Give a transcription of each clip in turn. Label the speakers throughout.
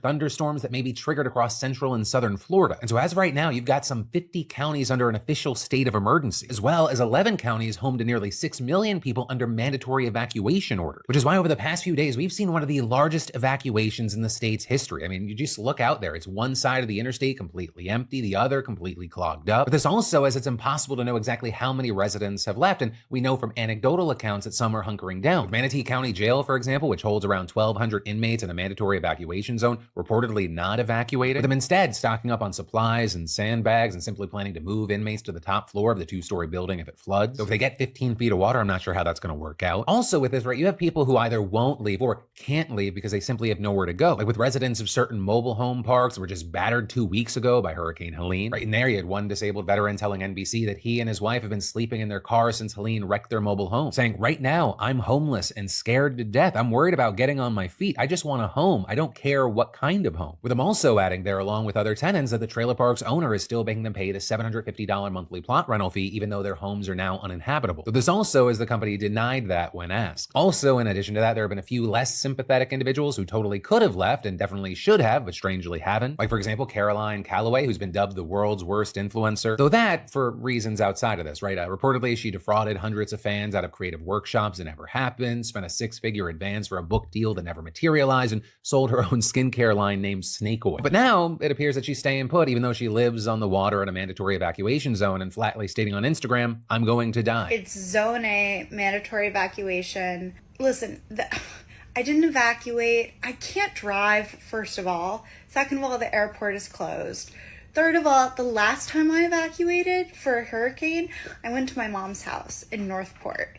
Speaker 1: thunderstorms that may be triggered across central and southern Florida. And so as of right now, you've got some 50 counties under an official state of emergency, as well as 11 counties home to nearly 6 million people under mandatory evacuation orders, which is why over the past few days, we've seen one of the largest evacuations in the state's history. I mean, you just look out there. It's one side of the interstate completely empty, the other completely clogged up. But this also is it's impossible to know exactly how many residents have left, and we know from anecdotal accounts that some are hunkering down. With Manatee County Jail, for example, which holds around 1,200 inmates in a mandatory evacuation zone, reportedly not evacuated, with them instead stocking up on supplies and sandbags and simply planning to move inmates to the top floor of the 2-story building if it floods. So if they get 15 feet of water, I'm not sure how that's going to work out. Also with this, right, you have people who either won't leave or can't leave because they simply have nowhere to go. Like with residents of certain mobile home parks that were just battered 2 weeks ago by Hurricane Helene. Right in there, you had one disabled veteran telling NBC that he and his wife have been sleeping in their car since Helene wrecked their mobile home, saying, right now, I'm homeless and scared to death. I'm worried about getting on my feet. I just want a home. I don't care what kind of home. With them also adding there, along with other tenants, that the trailer park's owner is still making them pay the $750 monthly plot rental fee, even though their homes are now uninhabitable. So this also is the company denied that when asked. Also, in addition to that, there have been a few less sympathetic individuals who totally could have left and definitely should have, but strangely haven't. Like, for example, Caroline Calloway, who's been dubbed the world's worst influencer. Though that, for reasons outside of this, right? Reportedly, she defrauded hundreds of fans out of creative workshops that never happened, spent a 6-figure advance for a book deal that never materialized, and sold her own skincare line named Snake Oil. But now, it appears that she's staying put, even though she lives on the water in a mandatory evacuation zone and flatly stating on Instagram, I'm going to die.
Speaker 2: It's Zone A, mandatory evacuation. Listen, I didn't evacuate. I can't drive, first of all. Second of all, the airport is closed. Third of all, the last time I evacuated for a hurricane, I went to my mom's house in Northport.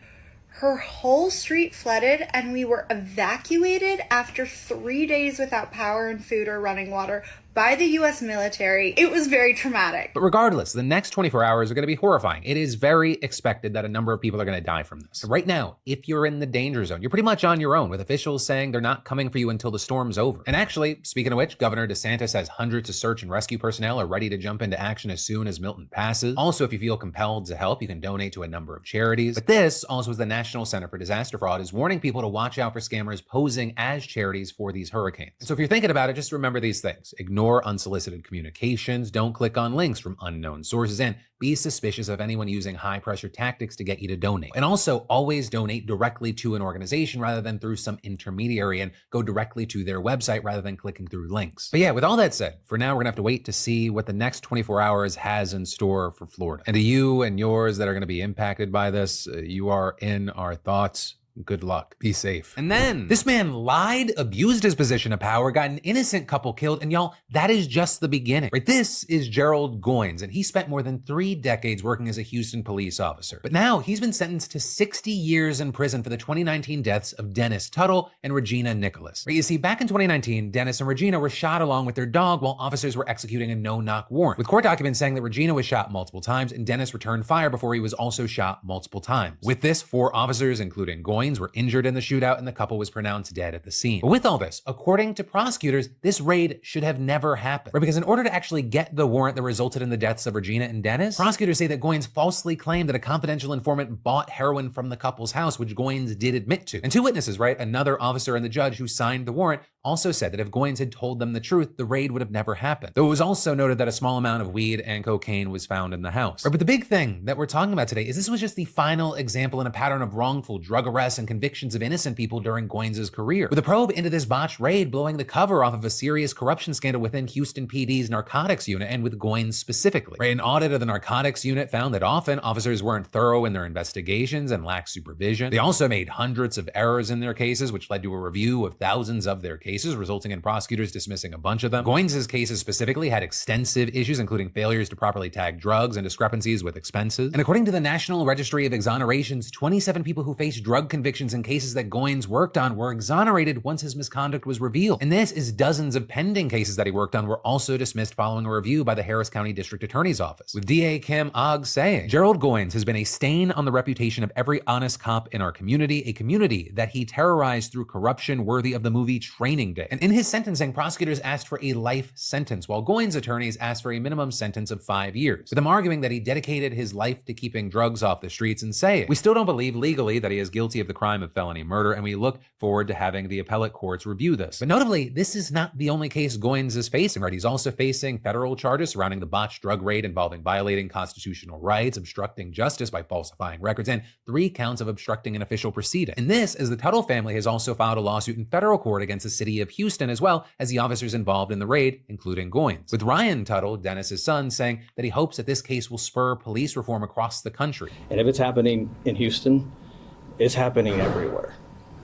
Speaker 2: Her whole street flooded and we were evacuated after 3 days without power and food or running water by the US military. It was very traumatic.
Speaker 1: But regardless, the next 24 hours are going to be horrifying. It is very expected that a number of people are going to die from this. Right now, if you're in the danger zone, you're pretty much on your own, with officials saying they're not coming for you until the storm's over. And actually, speaking of which, Governor DeSantis has hundreds of search and rescue personnel are ready to jump into action as soon as Milton passes. Also, if you feel compelled to help, you can donate to a number of charities. But this, also as the National Center for Disaster Fraud, is warning people to watch out for scammers posing as charities for these hurricanes. And so if you're thinking about it, just remember these things. Ignore unsolicited communications, don't click on links from unknown sources, and be suspicious of anyone using high-pressure tactics to get you to donate. And also, always donate directly to an organization rather than through some intermediary, and go directly to their website rather than clicking through links. But yeah, with all that said, for now, we're gonna have to wait to see what the next 24 hours has in store for Florida. And to you and yours that are gonna be impacted by this, you are in our thoughts. Good luck. Be safe. And then this man lied, abused his position of power, got an innocent couple killed, and y'all, that is just the beginning, right? This is Gerald Goins, and he spent more than 3 decades working as a Houston police officer. But now he's been sentenced to 60 years in prison for the 2019 deaths of Dennis Tuttle and Regina Nicholas. Right? You see, back in 2019, Dennis and Regina were shot along with their dog while officers were executing a no-knock warrant, with court documents saying that Regina was shot multiple times and Dennis returned fire before he was also shot multiple times. With this, 4 officers, including Goins, were injured in the shootout and the couple was pronounced dead at the scene. But with all this, according to prosecutors, this raid should have never happened. Right? Because in order to actually get the warrant that resulted in the deaths of Regina and Dennis, prosecutors say that Goins falsely claimed that a confidential informant bought heroin from the couple's house, which Goins did admit to. And 2 witnesses, right, another officer and the judge who signed the warrant, also said that if Goins had told them the truth, the raid would have never happened. Though it was also noted that a small amount of weed and cocaine was found in the house. Right, but the big thing that we're talking about today is this was just the final example in a pattern of wrongful drug arrests and convictions of innocent people during Goins' career, with a probe into this botched raid blowing the cover off of a serious corruption scandal within Houston PD's narcotics unit, and with Goins specifically. Right, an audit of the narcotics unit found that often officers weren't thorough in their investigations and lacked supervision. They also made hundreds of errors in their cases, which led to a review of thousands of their cases, resulting in prosecutors dismissing a bunch of them. Goins' cases specifically had extensive issues, including failures to properly tag drugs and discrepancies with expenses. And according to the National Registry of Exonerations, 27 people who faced drug convictions in cases that Goins worked on were exonerated once his misconduct was revealed. And this is dozens of pending cases that he worked on were also dismissed following a review by the Harris County District Attorney's Office, with DA Kim Ogg saying, Gerald Goins has been a stain on the reputation of every honest cop in our community, a community that he terrorized through corruption worthy of the movie Training Day. And in his sentencing, prosecutors asked for a life sentence, while Goins' attorneys asked for a minimum sentence of 5 years, with them arguing that he dedicated his life to keeping drugs off the streets and saying, we still don't believe legally that he is guilty of the the crime of felony murder, and we look forward to having the appellate courts review this. But notably, this is not the only case Goins is facing, right? He's also facing federal charges surrounding the botched drug raid involving violating constitutional rights, obstructing justice by falsifying records, and 3 counts of obstructing an official proceeding. And this, as the Tuttle family has also filed a lawsuit in federal court against the city of Houston, as well as the officers involved in the raid, including Goins. With Ryan Tuttle, Dennis's son, saying that he hopes that this case will spur police reform across the country.
Speaker 3: And if it's happening in Houston, it's happening everywhere.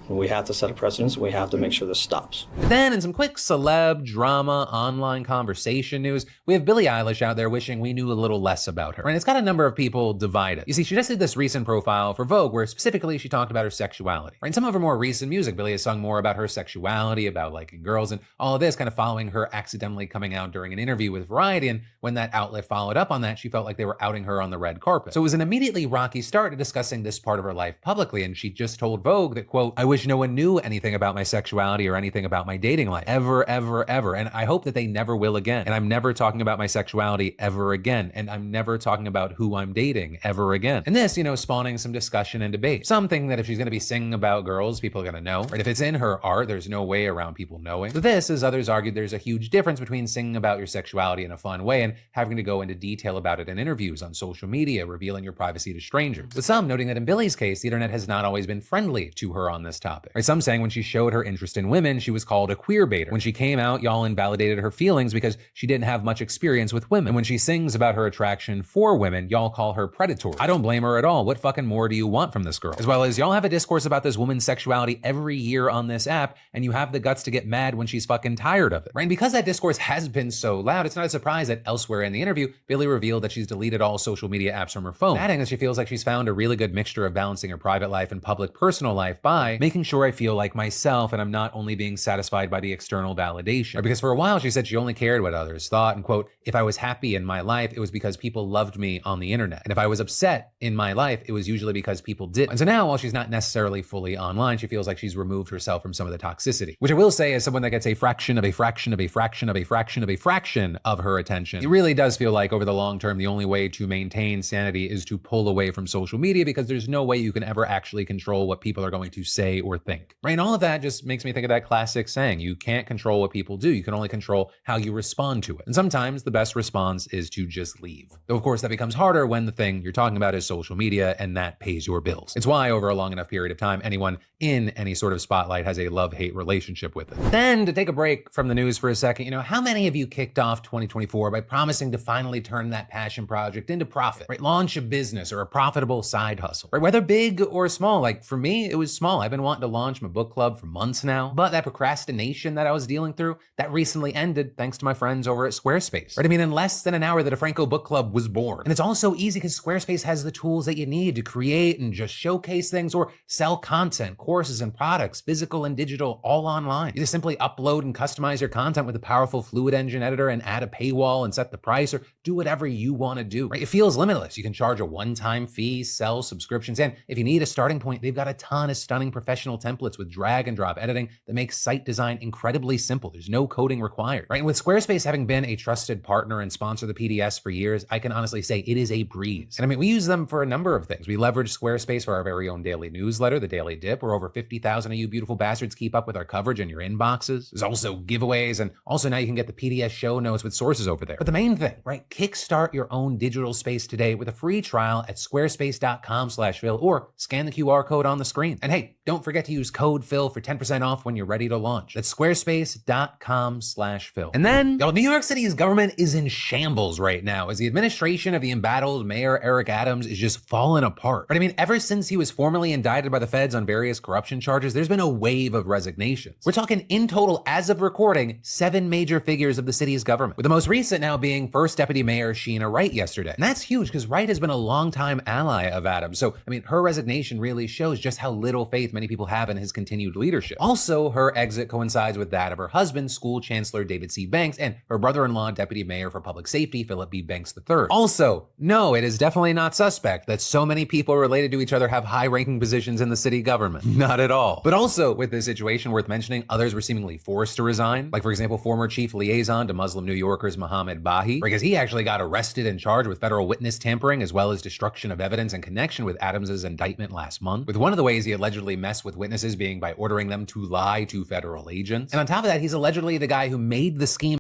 Speaker 3: We have to set a precedence. We have to make sure this stops.
Speaker 1: Then, in some quick celeb, drama, online conversation news, we have Billie Eilish out there wishing we knew a little less about her. And it's got a number of people divided. You see, she just did this recent profile for Vogue where specifically she talked about her sexuality. In some of her more recent music, Billie has sung more about her sexuality, about liking girls, and all of this kind of following her accidentally coming out during an interview with Variety. And when that outlet followed up on that, she felt like they were outing her on the red carpet. So it was an immediately rocky start to discussing this part of her life publicly. And she just told Vogue that, quote, "I wish no one knew anything about my sexuality or anything about my dating life. Ever, ever, ever. And I hope that they never will again. And I'm never talking about my sexuality ever again. And I'm never talking about who I'm dating ever again." And this, spawning some discussion and debate. Some think that if she's going to be singing about girls, people are going to know. Right? If it's in her art, there's no way around people knowing. But this, as others argued, there's a huge difference between singing about your sexuality in a fun way and having to go into detail about it in interviews on social media, revealing your privacy to strangers. With some noting that in Billie's case, the internet has not always been friendly to her on this topic. Right? Some saying when she showed her interest in women, she was called a queer baiter. When she came out, y'all invalidated her feelings because she didn't have much experience with women. And when she sings about her attraction for women, y'all call her predatory. I don't blame her at all. What fucking more do you want from this girl? As well as y'all have a discourse about this woman's sexuality every year on this app, and you have the guts to get mad when she's fucking tired of it. Right? And because that discourse has been so loud, it's not a surprise that elsewhere in the interview, Billie revealed that she's deleted all social media apps from her phone, adding that she feels like she's found a really good mixture of balancing her private life and public personal life by making sure I feel like myself and I'm not only being satisfied by the external validation. Because for a while she said she only cared what others thought, and quote, "If I was happy in my life, it was because people loved me on the internet. And if I was upset in my life, it was usually because people did." And so now, while she's not necessarily fully online, she feels like she's removed herself from some of the toxicity. Which I will say, as someone that gets a fraction of a fraction of a fraction of a fraction of a fraction of her attention, it really does feel like over the long term, the only way to maintain sanity is to pull away from social media, because there's no way you can ever actually control what people are going to say or think. Right? And all of that just makes me think of that classic saying, you can't control what people do. You can only control how you respond to it. And sometimes the best response is to just leave. Though of course that becomes harder when the thing you're talking about is social media and that pays your bills. It's why over a long enough period of time, anyone in any sort of spotlight has a love-hate relationship with it. Then to take a break from the news for a second, how many of you kicked off 2024 by promising to finally turn that passion project into profit, right? Launch a business or a profitable side hustle, right? Whether big or small. Like for me, it was small. I've been wanting to launch my book club for months now, but that procrastination that I was dealing through, that recently ended thanks to my friends over at Squarespace, right? I mean, in less than an hour, the DeFranco Book Club was born. And it's all so easy because Squarespace has the tools that you need to create and just showcase things or sell content, courses and products, physical and digital, all online. You just simply upload and customize your content with a powerful Fluid Engine editor and add a paywall and set the price or do whatever you want to do, right? It feels limitless. You can charge a one-time fee, sell subscriptions, and if you need a starting point, they've got a ton of stunning professional templates with drag and drop editing that makes site design incredibly simple. There's no coding required, right? And with Squarespace having been a trusted partner and sponsor of the PDS for years, I can honestly say it is a breeze. And I mean, we use them for a number of things. We leverage Squarespace for our very own daily newsletter, the Daily Dip, where over 50,000 of you beautiful bastards keep up with our coverage in your inboxes. There's also giveaways, and also now you can get the PDS show notes with sources over there. But the main thing, right? Kickstart your own digital space today with a free trial at squarespace.com/Phil or scan the QR code on the screen. And hey, don't forget to use code Phil for 10% off when you're ready to launch. That's squarespace.com/Phil. And then, New York City's government is in shambles right now as the administration of the embattled Mayor Eric Adams is just falling apart. But I mean, ever since he was formally indicted by the feds on various corruption charges, there's been a wave of resignations. We're talking in total, as of recording, 7 major figures of the city's government, with the most recent now being First Deputy Mayor Sheena Wright yesterday. And that's huge because Wright has been a longtime ally of Adams. So, I mean, her resignation really shows just how little faith many people people have in his continued leadership. Also, her exit coincides with that of her husband, school chancellor David C. Banks, and her brother-in-law, deputy mayor for public safety, Philip B. Banks III. Also, no, it is definitely not suspect that so many people related to each other have high-ranking positions in the city government. Not at all. But also, with this situation worth mentioning, others were seemingly forced to resign. Like, for example, former chief liaison to Muslim New Yorkers Mohammed Bahi, because he actually got arrested and charged with federal witness tampering as well as destruction of evidence in connection with Adams's indictment last month. With one of the ways he allegedly messed with witnesses being by ordering them to lie to federal agents. And on top of that, he's allegedly the guy who made the scheme